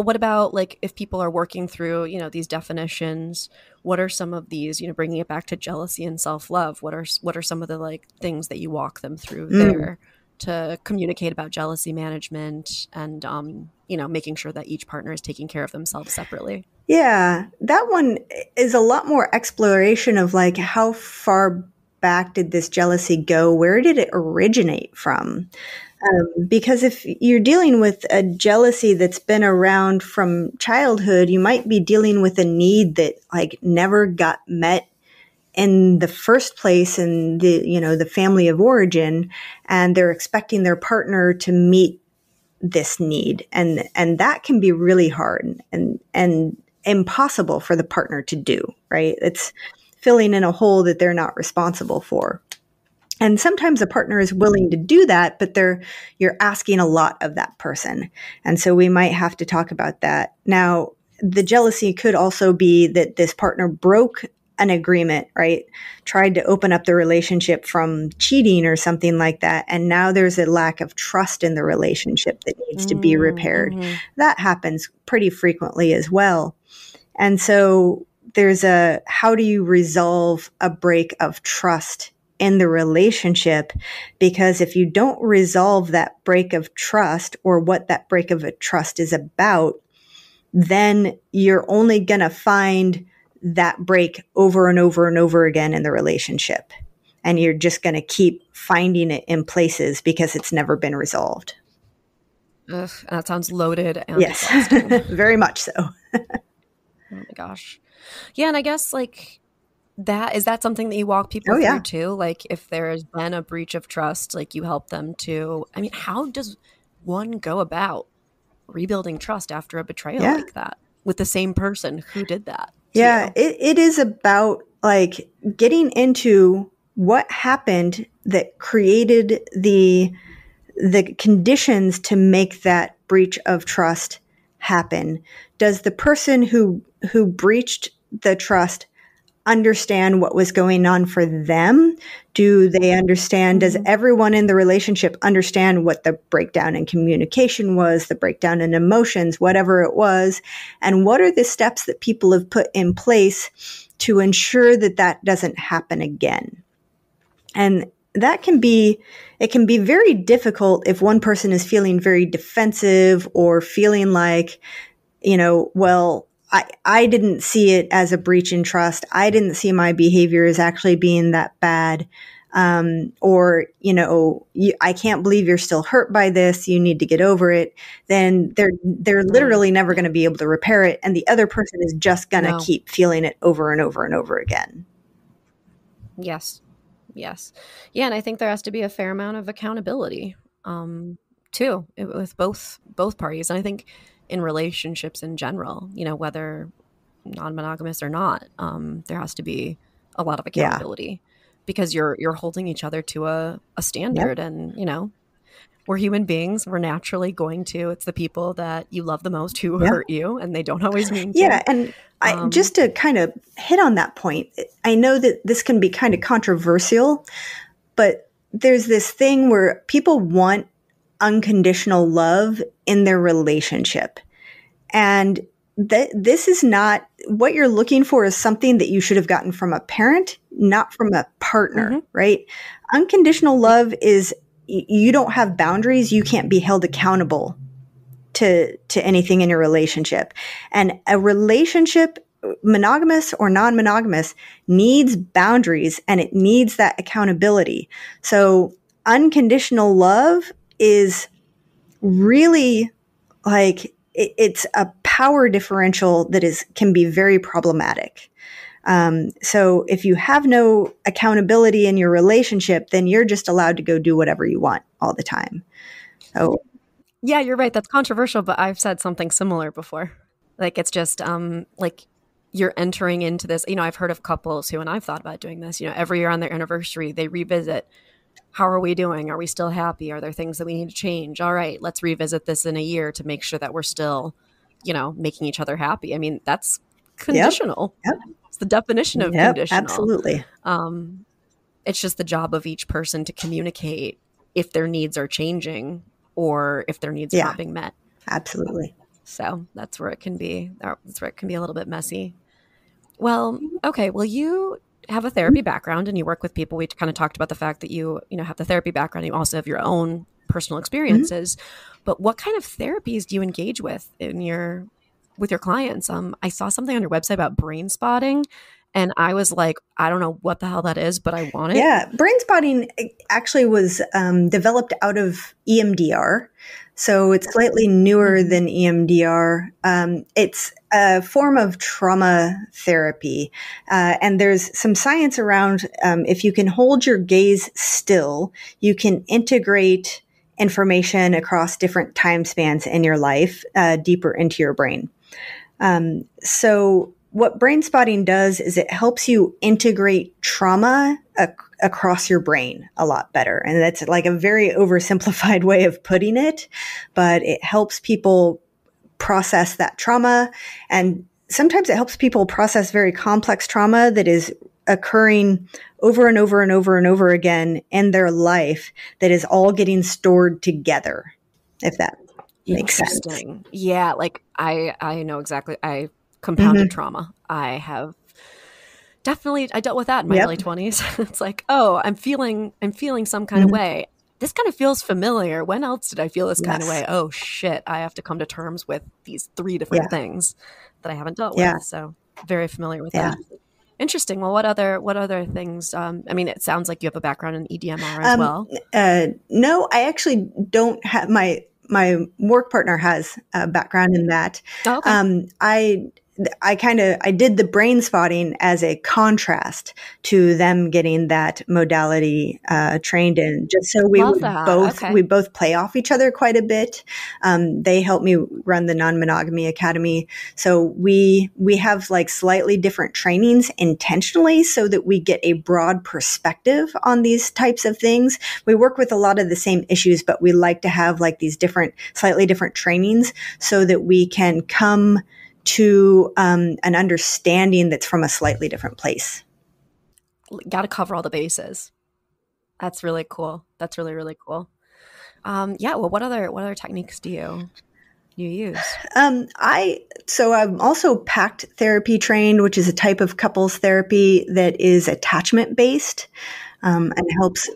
what about like if people are working through, you know, these definitions, what are some of these, you know, bringing it back to jealousy and self-love? What are some of the like things that you walk them through there? to communicate about jealousy management and, making sure that each partner is taking care of themselves separately? Yeah, that one is a lot more exploration of like how far back did this jealousy go? Where did it originate from? Because if you're dealing with a jealousy that's been around from childhood, you might be dealing with a need that like never got met in the first place in the family of origin, and they're expecting their partner to meet this need, and that can be really hard and impossible for the partner to do, right? It's filling in a hole that they're not responsible for. And sometimes a partner is willing to do that, but you're asking a lot of that person. And so we might have to talk about that. Now, the jealousy could also be that this partner broke an agreement, right? Tried to open up the relationship from cheating or something like that. And now there's a lack of trust in the relationship that needs to be repaired. Mm-hmm. That happens pretty frequently as well. And so there's how do you resolve a break of trust in the relationship? Because if you don't resolve that break of trust or what that break of a trust is about, then you're only going to find that break over and over and over again in the relationship. And you're just going to keep finding it in places because it's never been resolved. Ugh, that sounds loaded and yes, very much so. Oh my gosh. Yeah. And I guess like is that something that you walk people through too? Like if there's been a breach of trust, like you help them how does one go about rebuilding trust after a betrayal like that with the same person who did that? Yeah, it is about like getting into what happened that created the conditions to make that breach of trust happen. Does the person who breached the trust understand what was going on for them? Do they understand? Does everyone in the relationship understand what the breakdown in communication was, the breakdown in emotions, whatever it was? And what are the steps that people have put in place to ensure that that doesn't happen again? And it can be very difficult if one person is feeling very defensive or feeling like, well, I didn't see it as a breach in trust. I didn't see my behavior as actually being that bad. Or, I can't believe you're still hurt by this. You need to get over it. Then they're literally never going to be able to repair it. And the other person is just going to keep feeling it over and over and over again. Yes. Yes. Yeah. And I think there has to be a fair amount of accountability, too, with both parties. And I think in relationships in general, whether non-monogamous or not, there has to be a lot of accountability because you're holding each other to a standard. And, we're human beings. We're naturally going to, it's the people that you love the most who hurt you, and they don't always mean to. Yeah. And just to kind of hit on that point, I know that this can be kind of controversial, but there's this thing where people want unconditional love in their relationship. And this is not what you're looking for, is something that you should have gotten from a parent, not from a partner, right? Unconditional love is you don't have boundaries. You can't be held accountable to anything in your relationship. And a relationship, monogamous or non-monogamous, needs boundaries and it needs that accountability. So unconditional love is really like it's a power differential that can be very problematic. So if you have no accountability in your relationship, then you're just allowed to go do whatever you want all the time. So yeah, you're right. That's controversial, but I've said something similar before. Like it's just like you're entering into this. I've heard of couples who, and I've thought about doing this. Every year on their anniversary, they revisit. How are we doing? Are we still happy? Are there things that we need to change? All right, let's revisit this in a year to make sure that we're still, making each other happy. I mean, that's conditional. Yep. It's the definition of conditional. Absolutely. It's just the job of each person to communicate if their needs are changing or if their needs are not being met. Absolutely. So that's where it can be. That's where it can be a little bit messy. Well, okay. Well, you have a therapy background and you work with people. We kind of talked about the fact that you have the therapy background. You also have your own personal experiences. But what kind of therapies do you engage with with your clients? I saw something on your website about brain spotting, and I was like, I don't know what the hell that is, but I want it. Yeah, brain spotting actually was developed out of EMDR. So it's slightly newer than EMDR. It's a form of trauma therapy. And there's some science around if you can hold your gaze still, you can integrate information across different time spans in your life deeper into your brain. So what brain spotting does is it helps you integrate trauma across your brain a lot better. And that's like a very oversimplified way of putting it, but it helps people process that trauma. And sometimes it helps people process very complex trauma that is occurring over and over and over and over again in their life that is all getting stored together, if that makes sense. Yeah, like I know exactly. Compounded trauma. I dealt with that in my early 20s. It's like, oh, I'm feeling some kind of way. This kind of feels familiar. When else did I feel this kind of way? Oh shit, I have to come to terms with these 3 different things that I haven't dealt with. So very familiar with that. Interesting. Well, what other things? I mean, it sounds like you have a background in EDMR as well. No, I actually don't have my work partner has a background in that. Oh, okay. I did the brain spotting as a contrast to them getting that modality trained in, just so we both play off each other quite a bit. They help me run the Non-monogamy Academy, so we have like slightly different trainings intentionally so that we get a broad perspective on these types of things. We work with a lot of the same issues, but we like to have like these slightly different trainings so that we can come to an understanding that's from a slightly different place. Got to cover all the bases. That's really cool. That's really, really cool. Well, what other techniques do you use? I'm also PACT therapy trained, which is a type of couples therapy that is attachment based. And helps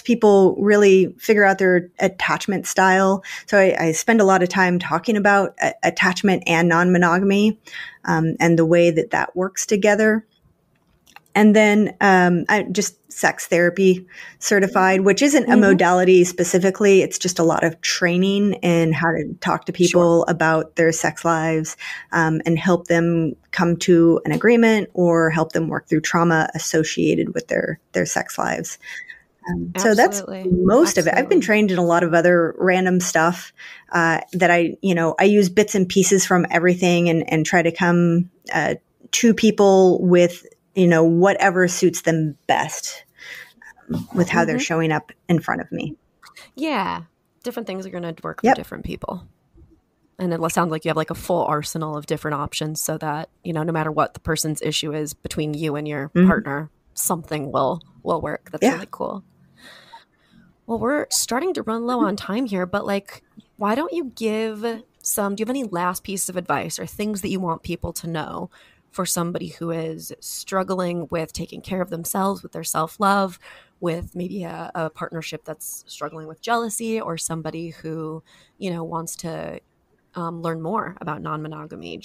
people really figure out their attachment style. So I spend a lot of time talking about attachment and non-monogamy, and the way that works together. And then I just sex therapy certified, which isn't a modality specifically. It's just a lot of training in how to talk to people about their sex lives, and help them come to an agreement or help them work through trauma associated with their sex lives. So that's most of it. I've been trained in a lot of other random stuff that I use bits and pieces from everything and try to come to people with whatever suits them best with how they're showing up in front of me. Yeah. Different things are going to work for different people. And it sounds like you have like a full arsenal of different options so that, no matter what the person's issue is between you and your partner, something will work. That's really cool. Well, we're starting to run low on time here, but why don't you do you have any last piece of advice or things that you want people to know for somebody who is struggling with taking care of themselves, with their self-love, with maybe a partnership that's struggling with jealousy, or somebody who, wants to learn more about non-monogamy?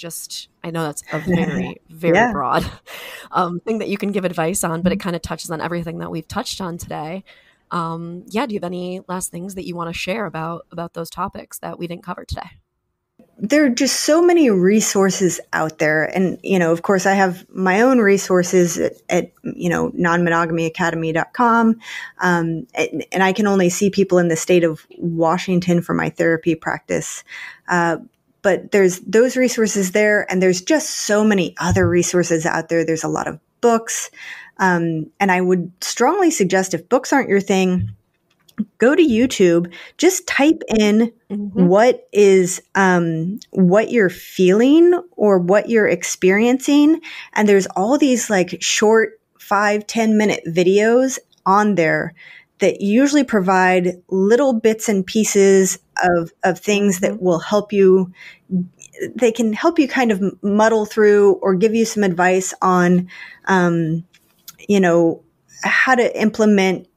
I know that's a very, very broad thing that you can give advice on, but it kind of touches on everything that we've touched on today. Do you have any last things that you want to share about those topics that we didn't cover today? There are just so many resources out there. And, of course, I have my own resources at nonmonogamyacademy.com. And I can only see people in the state of Washington for my therapy practice. But there's those resources there. And there's just so many other resources out there. There's a lot of books. And I would strongly suggest, if books aren't your thing, go to YouTube, just type in what you're feeling or what you're experiencing. And there's all these short 5-10 minute videos on there that usually provide little bits and pieces of things that will help you. They can help you kind of muddle through or give you some advice on, how to implement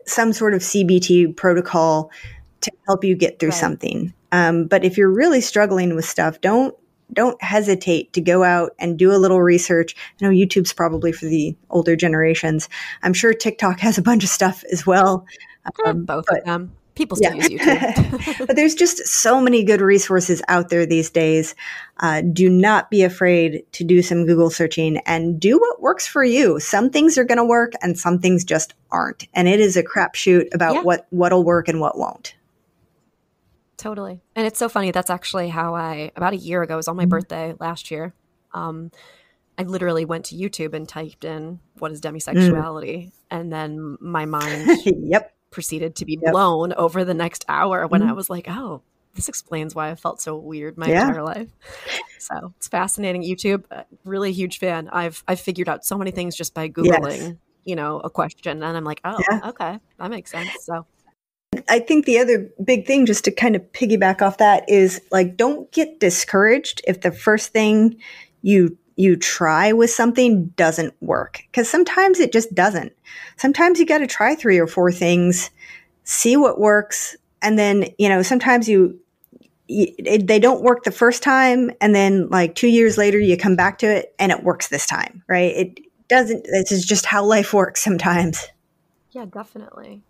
some sort of CBT protocol to help you get through something. But if you're really struggling with stuff, don't hesitate to go out and do a little research. I know YouTube's probably for the older generations. I'm sure TikTok has a bunch of stuff as well. Both of them. People still use YouTube. But there's just so many good resources out there these days. Do not be afraid to do some Google searching and do what works for you. Some things are going to work and some things just aren't. And it is a crapshoot about what'll work and what won't. Totally. And it's so funny. That's actually how about a year ago, it was on my birthday last year. I literally went to YouTube and typed in, what is demisexuality? And then my mind proceeded to be blown over the next hour when I was like, oh, this explains why I felt so weird my entire life. So it's fascinating. YouTube, really huge fan. I've figured out so many things just by Googling, a question. And I'm like, oh, okay, that makes sense. So I think the other big thing, just to kind of piggyback off that, is like, don't get discouraged if the first thing you try with something doesn't work, because sometimes it just doesn't. Sometimes you got to try 3 or 4 things, see what works, and then sometimes they don't work the first time, and then like 2 years later you come back to it and it works this time, right? It doesn't. This is just how life works sometimes. Yeah, definitely.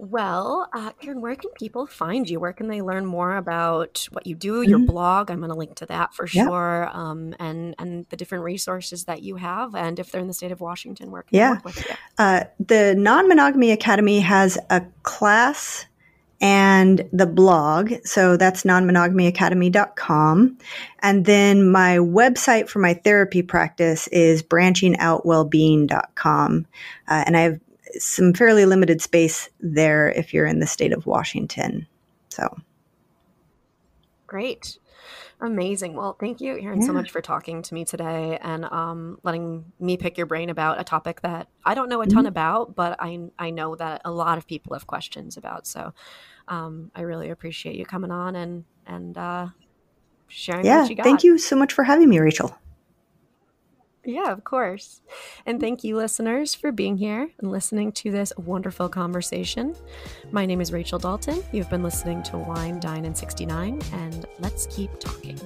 Well, Karyn, where can people find you? Where can they learn more about what you do, your blog? I'm going to link to that for sure, and the different resources that you have. And if they're in the state of Washington, where can they work with you? The Non-monogamy Academy has a class and the blog. So that's nonmonogamyacademy.com. And then my website for my therapy practice is branchingoutwellbeing.com. And I have some fairly limited space there if you're in the state of Washington. So great. Amazing. Well, thank you, Karyn, so much for talking to me today and letting me pick your brain about a topic that I don't know a ton about, but I know that a lot of people have questions about. So I really appreciate you coming on and sharing what you got. Thank you so much for having me, Rachel. Yeah, of course. And thank you, listeners, for being here and listening to this wonderful conversation. My name is Rachel Dalton. You've been listening to Wine, Dine, and 69, and let's keep talking.